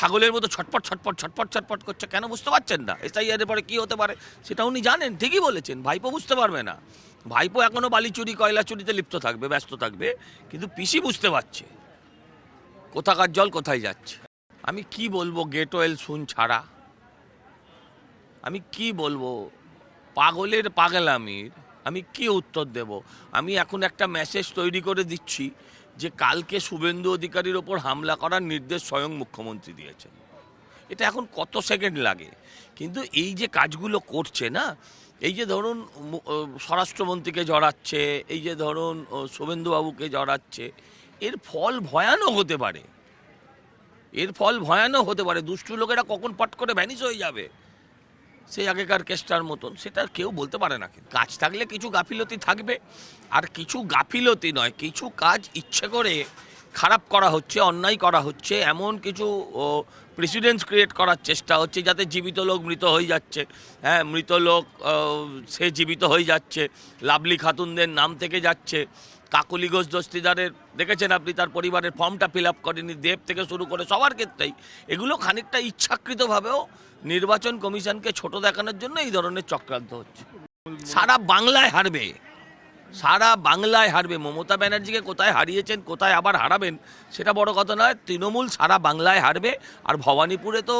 ছাগলের মতো ছটপট ছটপট ছটপট ছটপট করছে, কেন বুঝতে পারছেন না? এসআইআরের পরে কী হতে পারে সেটা উনি জানেন, ঠিকই বলেছেন। ভাইপো বুঝতে পারবে না, ভাইপো এখনও বালি চুরি কয়লা চুরিতে লিপ্ত থাকবে, ব্যস্ত থাকবে, কিন্তু পিসি বুঝতে পারছে কোথাকার জল কোথায় যাচ্ছে। আমি কি বলবো গেট ওয়েল শুন ছাড়া, আমি কি বলবো পাগলের পাগলামির, আমি কি উত্তর দেব? আমি এখন একটা মেসেজ তৈরি করে দিচ্ছি যে কালকে শুভেন্দু অধিকারীর ওপর হামলা করার নির্দেশ স্বয়ং মুখ্যমন্ত্রী দিয়েছেন। এটা এখন কত সেকেন্ড লাগে, কিন্তু এই যে কাজগুলো করছে না, এই যে ধরুন স্বরাষ্ট্রমন্ত্রীকে জড়াচ্ছে, এই যে ধরুন শুভেন্দুবাবুকে জড়াচ্ছে, এর ফল ভয়ানক হতে পারে, এর ফল ভয়ানক হতে পারে। দুষ্টু লোকেরা কখন পট করে ভ্যানিশ হয়ে যাবে সেই আগেকার কেসটার মতন, সেটা কেউ বলতে পারে না। কাজ থাকলে কিছু গাফিলতি থাকবে, আর কিছু গাফিলতি নয়, কিছু কাজ ইচ্ছে করে খারাপ করা হচ্ছে, অন্যায় করা হচ্ছে, এমন কিছু প্রেসিডেন্স ক্রিয়েট করার চেষ্টা হচ্ছে যাতে জীবিত লোক মৃত হয়ে যাচ্ছে। হ্যাঁ, মৃত লোক সে জীবিত হয়ে যাচ্ছে, লাভলি খাতুনদের নাম থেকে যাচ্ছে, কাকলি ঘোষ দস্তিদারের দেখেছেন আপনি, তার পরিবারের ফর্মটা ফিল আপ করেনি, দেব থেকে শুরু করে সবার ক্ষেত্রেই এগুলো খানিকটা ইচ্ছাকৃতভাবেও নির্বাচন কমিশনকে ছোট দেখানোর জন্য এই ধরনের চক্রান্ত হচ্ছে। সারা বাংলায় হারবে, সারা বাংলায় হারবে। মমতা ব্যানার্জিকে কোথায় হারিয়েছেন, কোথায় আবার হারাবেন সেটা বড় কথা নয়, তৃণমূল সারা বাংলায় হারবে। আর ভবানীপুরে তো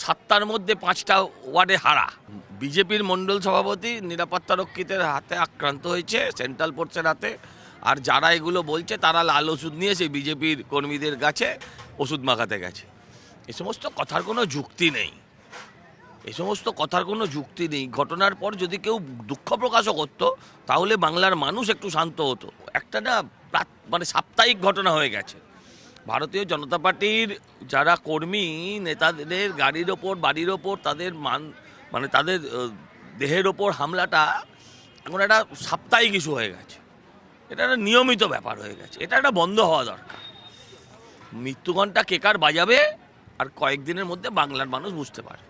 7টার মধ্যে 5টা ওয়ার্ডে হারা। বিজেপির মণ্ডল সভাপতি নিরাপত্তারক্ষীদের হাতে আক্রান্ত হয়েছে, সেন্ট্রাল ফোর্সের হাতে। আর যারা এগুলো বলছে তারা লাল ওষুধ নিয়ে সেই বিজেপির কর্মীদের কাছে ওষুধ মাখাতে গেছে। এ সমস্ত কথার কোনো যুক্তি নেই, এই সমস্ত কথার কোনো যুক্তি নেই। ঘটনার পর যদি কেউ দুঃখ প্রকাশও করতো তাহলে বাংলার মানুষ একটু শান্ত হতো। একটা না মানে সাপ্তাহিক ঘটনা হয়ে গেছে। ভারতীয় জনতা পার্টির যারা কর্মী, নেতাদের গাড়ির ওপর, বাড়ির ওপর, তাদের মানে তাদের দেহের ওপর হামলাটা এখন একটা সাপ্তাহিক ইস্যু হয়ে গেছে, এটা একটা নিয়মিত ব্যাপার হয়ে গেছে। এটা একটা বন্ধ হওয়া দরকার। মৃত্যুঘণ্টা কে কার বাজাবে আর কয়েকদিনের মধ্যে বাংলার মানুষ বুঝতে পারে।